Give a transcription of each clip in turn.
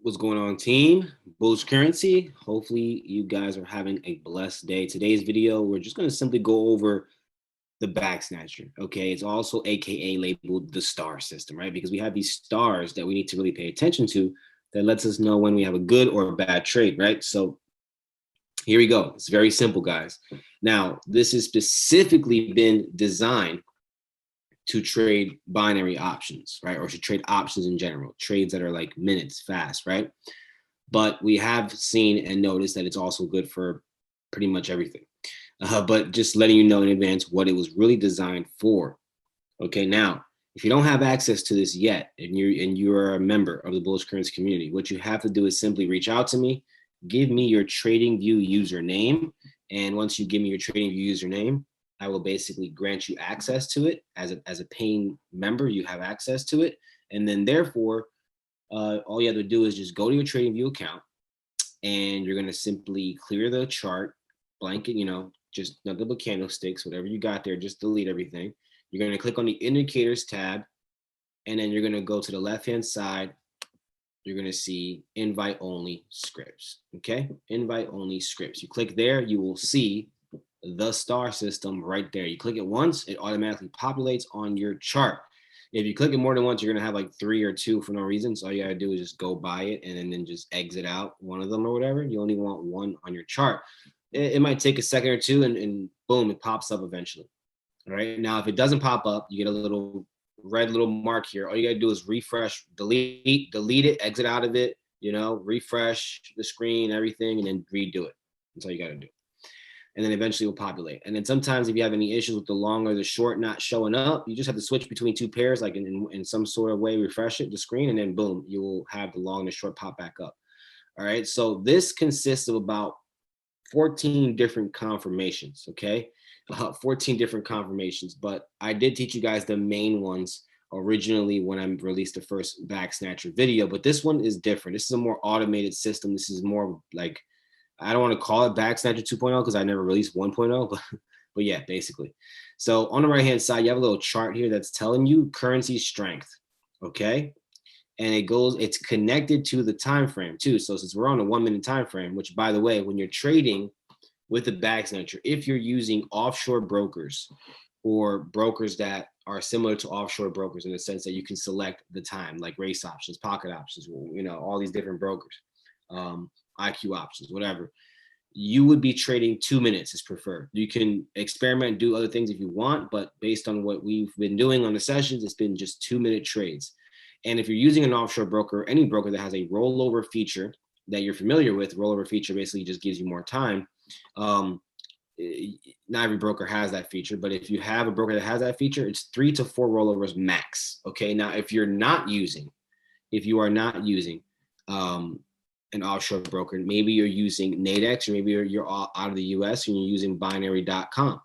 What's going on, team? Bullish Currency. Hopefully, you guys are having a blessed day. Today's video, we're just going to simply go over the back snatcher. Okay, it's also AKA labeled the star system, right? Because we have these stars that we need to really pay attention to that lets us know when we have a good or a bad trade, right? So here we go. It's very simple, guys. Now, this has specifically been designed to trade binary options, right? Or to trade options in general, trades that are like minutes fast, right? But we have seen and noticed that it's also good for pretty much everything. But just letting you know in advance what it was really designed for. Okay, now if you don't have access to this yet, and you're a member of the Bullish Currency community, what you have to do is simply reach out to me, give me your TradingView username, and once you give me your TradingView username, I will basically grant you access to it as a paying member. You have access to it, and then therefore, all you have to do is just go to your TradingView account, and you're gonna simply clear the chart, blanket, just nothing but candlesticks, whatever you got there, just delete everything. You're gonna click on the indicators tab, and then you're gonna go to the left-hand side. You're gonna see invite only scripts. Okay, invite only scripts. You click there, you will see the star system right there. You click it once, it automatically populates on your chart. If you click it more than once, you're gonna have like 3 or 2 for no reason. So all you gotta do is just go by it and then just exit out one of them or whatever. You only want one on your chart. It might take a second or two, and boom, it pops up eventually. All right. Now, if it doesn't pop up, you get a little red little mark here. All you gotta do is refresh, delete it, exit out of it, refresh the screen, everything, and then redo it. That's all you gotta do. And then eventually it will populate. And then sometimes if you have any issues with the long or the short not showing up, you just have to switch between 2 pairs, like in some sort of way, refresh it, the screen, and then boom, you will have the long and the short pop back up. All right. So this consists of about 14 different confirmations. Okay. 14 different confirmations, but I did teach you guys the main ones originally when I released the first back snatcher video, but this one is different. This is a more automated system. This is more like, I don't want to call it back snatcher 2.0 because I never released 1.0, but yeah, basically. So on the right hand side, you have a little chart here that's telling you currency strength. Okay. And it's connected to the time frame too. So since we're on a 1 minute time frame, which by the way, when you're trading with the back snatcher, if you're using offshore brokers or brokers that are similar to offshore brokers in the sense that you can select the time, like race options, pocket options, all these different brokers, IQ options, whatever, you would be trading 2 minutes is preferred. You can experiment, do other things if you want, but based on what we've been doing on the sessions, it's been just 2-minute trades. And if you're using an offshore broker, any broker that has a rollover feature that you're familiar with, rollover feature basically just gives you more time. Not every broker has that feature, but if you have a broker that has that feature, it's 3 to 4 rollovers max. Okay. Now, if you are not using an offshore broker, maybe you're using Nadex, or maybe you're out of the US and you're using binary.com.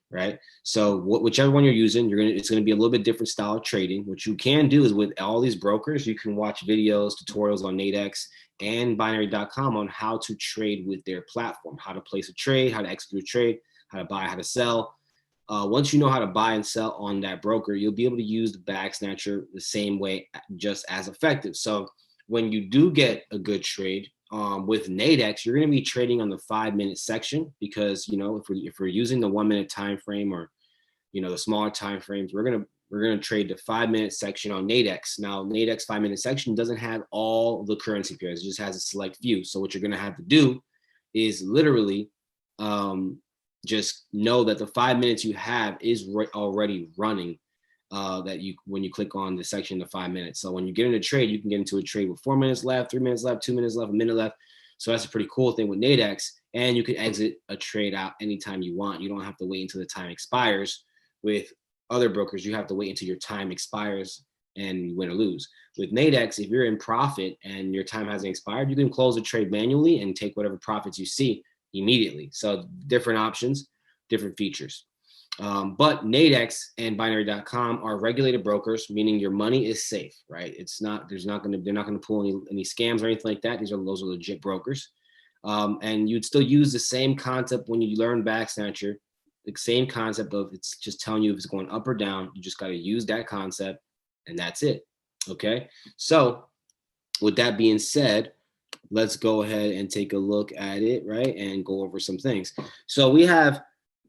Right. So whichever one you're using, it's going to be a little bit different style of trading. What you can do is with all these brokers, you can watch videos, tutorials on Nadex and binary.com on how to trade with their platform, how to place a trade, how to execute a trade, how to buy, how to sell. Once you know how to buy and sell on that broker, you'll be able to use the back snatcher the same way, just as effective. So when you do get a good trade, with Nadex, you're going to be trading on the 5-minute section because if we're using the 1 minute time frame, or the smaller time frames, we're gonna trade the 5-minute section on Nadex. Now, Nadex 5-minute section doesn't have all the currency pairs; it just has a select few. So what you're gonna have to do is literally just know that the 5 minutes you have is already running. When you click on the section of 5 minutes. So when you get in a trade, you can get into a trade with 4 minutes left, 3 minutes left, 2 minutes left, a minute left. So that's a pretty cool thing with Nadex. And you can exit a trade out anytime you want. You don't have to wait until the time expires. With other brokers, you have to wait until your time expires and you win or lose. With Nadex, if you're in profit and your time hasn't expired, you can close the trade manually and take whatever profits you see immediately. So different options, different features. But Nadex and binary.com are regulated brokers, meaning your money is safe, right? They're not going to pull any scams or anything like that. Those are legit brokers. And you'd still use the same concept when you learn back snatcher, the same concept of it's just telling you if it's going up or down. You just got to use that concept and that's it. Okay. So with that being said, let's go ahead and take a look at it, right? And go over some things. So we have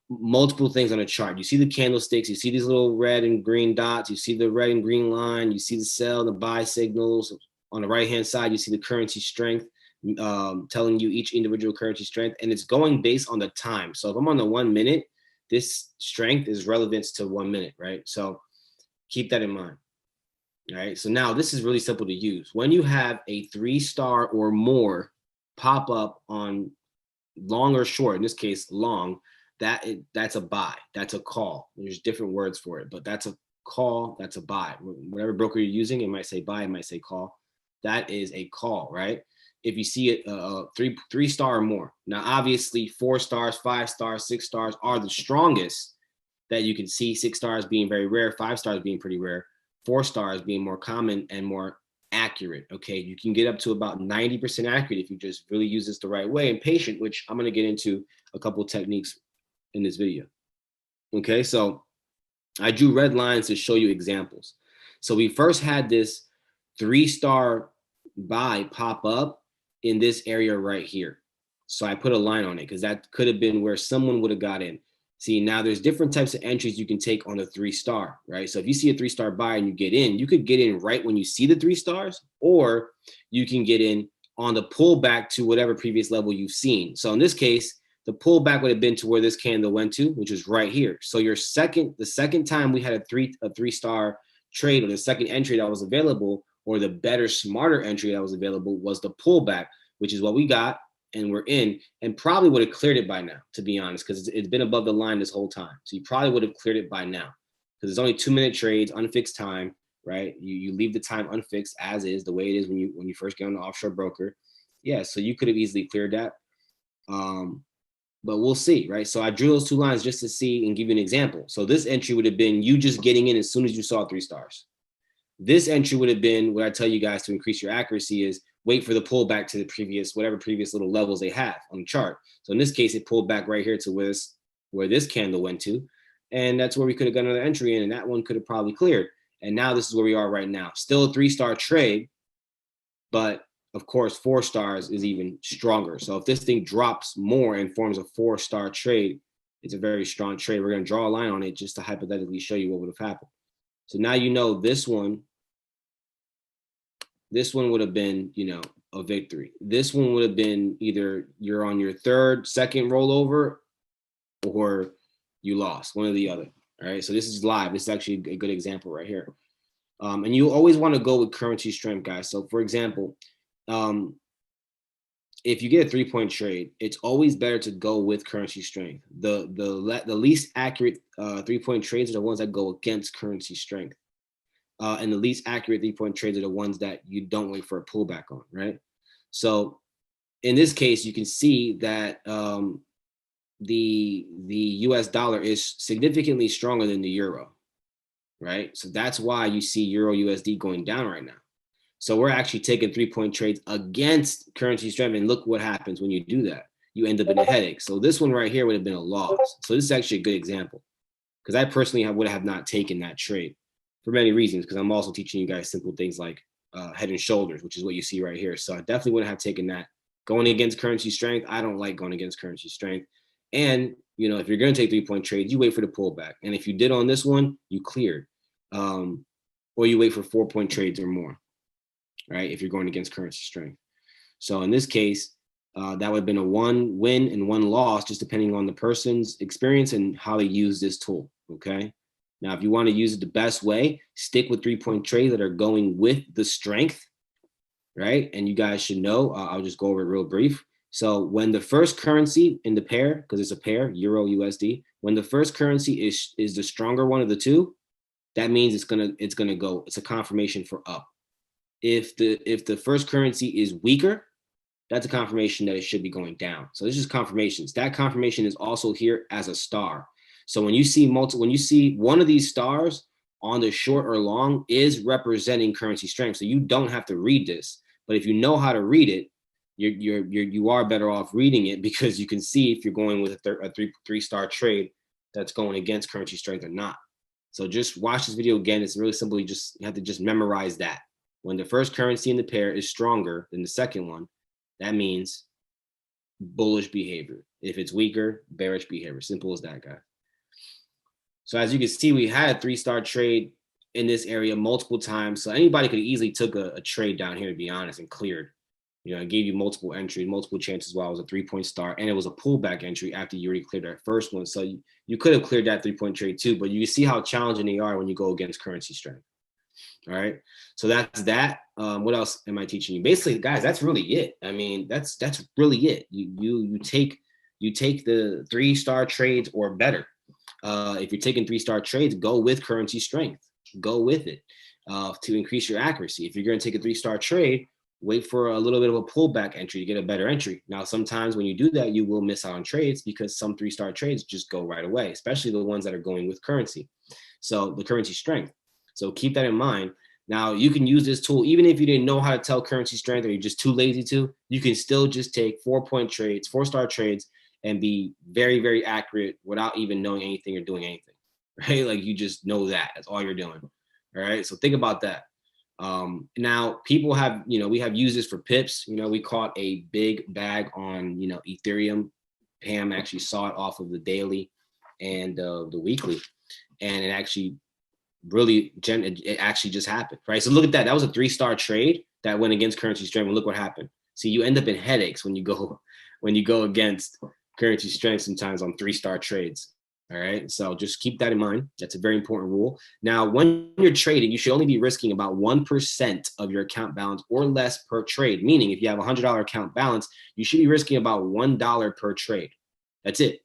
multiple things on a chart. You see the candlesticks, you see these little red and green dots, you see the red and green line, you see the sell, the buy signals. On the right hand side, you see the currency strength, telling you each individual currency strength, and it's going based on the time. So if I'm on the 1 minute, this strength is relevant to 1 minute, right? So keep that in mind. All right, so now this is really simple to use. When you have a 3-star or more pop up on long or short, in this case, long, that's a buy, that's a call. There's different words for it, but that's a call, that's a buy. Whatever broker you're using, it might say buy, it might say call. That is a call, right? If you see it three star or more. Now, obviously, 4 stars, 5 stars, 6 stars are the strongest that you can see. 6 stars being very rare, 5 stars being pretty rare, 4 stars being more common and more accurate. Okay, you can get up to about 90% accurate if you just really use this the right way and patient, which I'm going to get into a couple of techniques in this video. Okay, so I drew red lines to show you examples. So we first had this 3-star buy pop up in this area right here. So I put a line on it because that could have been where someone would have got in. See, now there's different types of entries you can take on a 3-star, right? So if you see a 3-star buy and you get in, you could get in right when you see the 3 stars, or you can get in on the pullback to whatever previous level you've seen. So in this case, the pullback would have been to where this candle went to, which is right here. So the second time we had a 3-star trade, or the second entry that was available, or the better, smarter entry that was available, was the pullback, which is what we got, and we're in, and probably would have cleared it by now, to be honest, because it's been above the line this whole time. So you probably would have cleared it by now, because it's only 2-minute trades, unfixed time, right? You leave the time unfixed as is, the way it is when you first get on the offshore broker. Yeah, so you could have easily cleared that. But we'll see, right? So I drew those 2 lines just to see and give you an example. So this entry would have been you just getting in as soon as you saw 3 stars. This entry would have been what I tell you guys to increase your accuracy is wait for the pullback to the previous, whatever previous little levels they have on the chart. So in this case, it pulled back right here to where this candle went to. And that's where we could have got another entry in, and that one could have probably cleared. And now this is where we are right now. Still a 3-star trade, but of course, 4 stars is even stronger. So if this thing drops more and forms a 4-star trade, it's a very strong trade. We're going to draw a line on it just to hypothetically show you what would have happened. So now you know this one would have been, a victory. This one would have been either you're on your second rollover, or you lost, one or the other. All right. So this is live. This is actually a good example right here. And you always want to go with currency strength, guys. So for example, if you get a 3-point trade, it's always better to go with currency strength. The least accurate 3-point trades are the ones that go against currency strength. And the least accurate 3-point trades are the ones that you don't wait for a pullback on, right? So in this case, you can see that the US dollar is significantly stronger than the euro, right? So that's why you see Euro USD going down right now. So we're actually taking 3-point trades against currency strength, and look what happens when you do that. You end up in a headache. So this one right here would have been a loss. So this is actually a good example, because I personally would have not taken that trade for many reasons, because I'm also teaching you guys simple things like head and shoulders, which is what you see right here. So I definitely wouldn't have taken that. Going against currency strength, I don't like going against currency strength. And, if you're going to take 3-point trades, you wait for the pullback. And if you did on this one, you cleared. Or you wait for 4-point trades or more, right? If you're going against currency strength. So in this case, that would have been a 1 win and 1 loss, just depending on the person's experience and how they use this tool, okay? Now, if you want to use it the best way, stick with 3-point trades that are going with the strength, right? And you guys should know, I'll just go over it real brief. So when the first currency in the pair, because it's a pair, Euro USD, when the first currency is the stronger one of the two, that means it's gonna go. It's a confirmation for up. If the first currency is weaker, that's a confirmation that it should be going down. So this is confirmations. That confirmation is also here as a star. So when you see one of these stars on the short or long is representing currency strength. So you don't have to read this, but if you know how to read it, you are better off reading it, because you can see if you're going with a 3-star trade that's going against currency strength or not. So just watch this video again. It's really simple. You have to just memorize that. When the first currency in the pair is stronger than the second one, that means bullish behavior. If it's weaker, bearish behavior. Simple as that, guy. So as you can see, we had a 3-star trade in this area multiple times. So anybody could easily took a trade down here, to be honest, and cleared. You know, it gave you multiple entries, multiple chances while it was a 3-point start, and it was a pullback entry after you already cleared that first one. So you could have cleared that 3-point trade too, but you see how challenging they are when you go against currency strength. All right. So that's that. What else am I teaching you? Basically, guys, that's really it. I mean, that's really it. You take the 3-star trades or better. If you're taking 3-star trades, go with currency strength. Go with it to increase your accuracy. If you're going to take a 3-star trade, wait for a little bit of a pullback entry to get a better entry. Now, sometimes when you do that, you will miss out on trades because some 3-star trades just go right away, especially the ones that are going with currency. So the currency strength. So keep that in mind. Now, you can use this tool, even if you didn't know how to tell currency strength or you're just too lazy to, you can still just take 4-point trades, 4-star trades, and be very, very accurate without even knowing anything or doing anything, right? Like you just know that. That's all you're doing. All right. So think about that. Now, people have, we have used this for pips. We caught a big bag on, Ethereum. Pam actually saw it off of the daily and the weekly, and it actually it actually just happened, right? So look at that. That was a 3-star trade that went against currency strength, and look what happened. See, you end up in headaches when you go against currency strength sometimes on 3-star trades. All right. So just keep that in mind. That's a very important rule. Now, when you're trading, you should only be risking about 1% of your account balance or less per trade. Meaning if you have a $100 account balance, you should be risking about $1 per trade. That's it,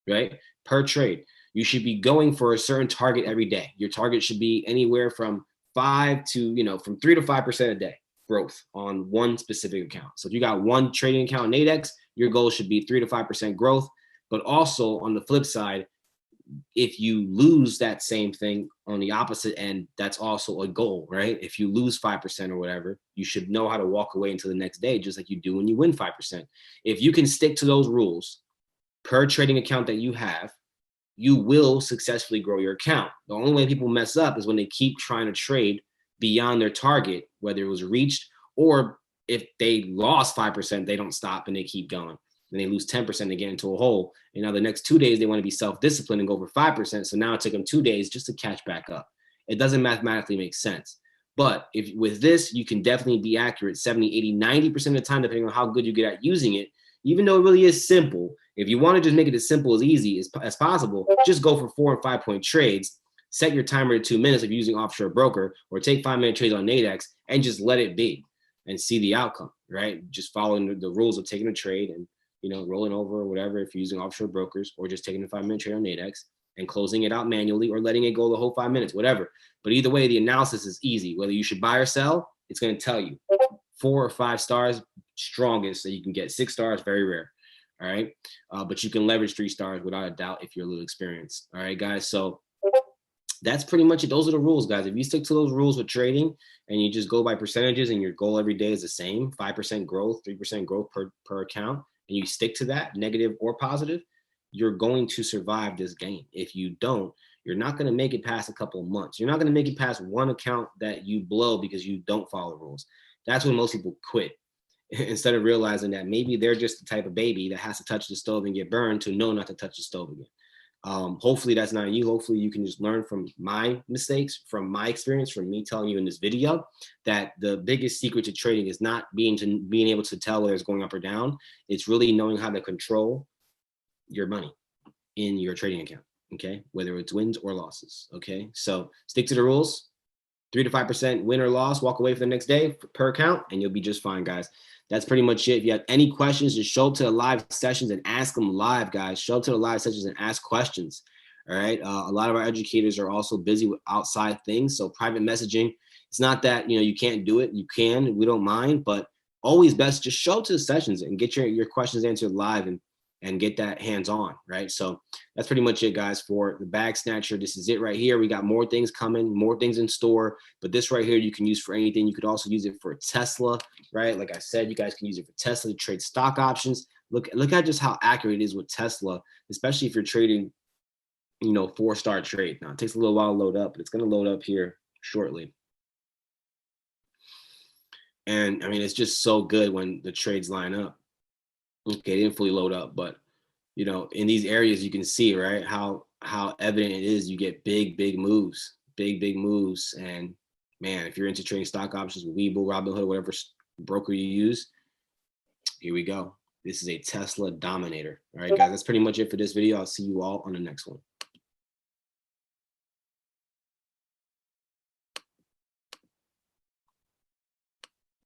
right? Per trade. You should be going for a certain target every day. Your target should be anywhere from 3 to 5% a day growth on one specific account. So if you got one trading account in ADEX, your goal should be 3 to 5% growth. But also on the flip side, if you lose that same thing on the opposite end, that's also a goal, right? If you lose 5% or whatever, you should know how to walk away until the next day, just like you do when you win 5%. If you can stick to those rules per trading account that you have, you will successfully grow your account. The only way people mess up is when they keep trying to trade beyond their target, whether it was reached or if they lost 5%, they don't stop and they keep going. Then they lose 10%, they get into a hole. And now the next 2 days, they want to be self-disciplined and go for 5%. So now it took them 2 days just to catch back up. It doesn't mathematically make sense. But if with this, you can definitely be accurate 70, 80, 90% of the time, depending on how good you get at using it. Even though it really is simple, if you want to just make it as simple as easy as possible, just go for 4 and 5-point trades. Set your timer to 2 minutes if you're using offshore broker, or take 5-minute trades on Nadex and just let it be and see the outcome, right? Just following the rules of taking a trade and rolling over or whatever if you're using offshore brokers, or just taking a 5-minute trade on Nadex and closing it out manually or letting it go the whole 5 minutes, whatever. But either way, the analysis is easy. Whether you should buy or sell, it's going to tell you 4 or 5 stars, strongest that you can get. 6 stars, very rare. All right. But you can leverage 3 stars without a doubt if you're a little experienced. All right, guys. So that's pretty much it. Those are the rules, guys. If you stick to those rules with trading and you just go by percentages and your goal every day is the same, 5% growth, 3% growth per account, and you stick to that, negative or positive, you're going to survive this game. If you don't, you're not going to make it past a couple of months. You're not going to make it past one account that you blow because you don't follow rules. That's when most people quit, instead of realizing that maybe they're just the type of baby that has to touch the stove and get burned to know not to touch the stove again. Hopefully that's not you. Hopefully you can just learn from my mistakes, from my experience, from me telling you in this video that the biggest secret to trading is not being able to tell whether it's going up or down. It's really knowing how to control your money in your trading account. Okay, whether it's wins or losses. Okay, so stick to the rules. 3 to 5% win or loss, walk away for the next day per account, and you'll be just fine, guys. That's pretty much it. If you have any questions, just show up to the live sessions and ask them live, guys. Show up to the live sessions and ask questions. All right. A lot of our educators are also busy with outside things. So private messaging, it's not that, you can't do it. You can, we don't mind, but always best just show up to the sessions and get your questions answered live and get that hands-on, right? So that's pretty much it, guys, for the bag snatcher. This is it right here. We got more things coming, more things in store, but this right here you can use for anything. You could also use it for Tesla, right? Like I said, you guys can use it for Tesla to trade stock options. Look at just how accurate it is with Tesla, especially if you're trading, 4-star trade. Now it takes a little while to load up, but it's going to load up here shortly. And I mean, it's just so good when the trades line up. Okay, it didn't fully load up, but in these areas you can see, right, how evident it is. You get big moves, big moves. And man, if you're into trading stock options, Webull, Robinhood, whatever broker you use, here we go. This is a Tesla dominator. All right, guys, that's pretty much it for this video. I'll see you all on the next one.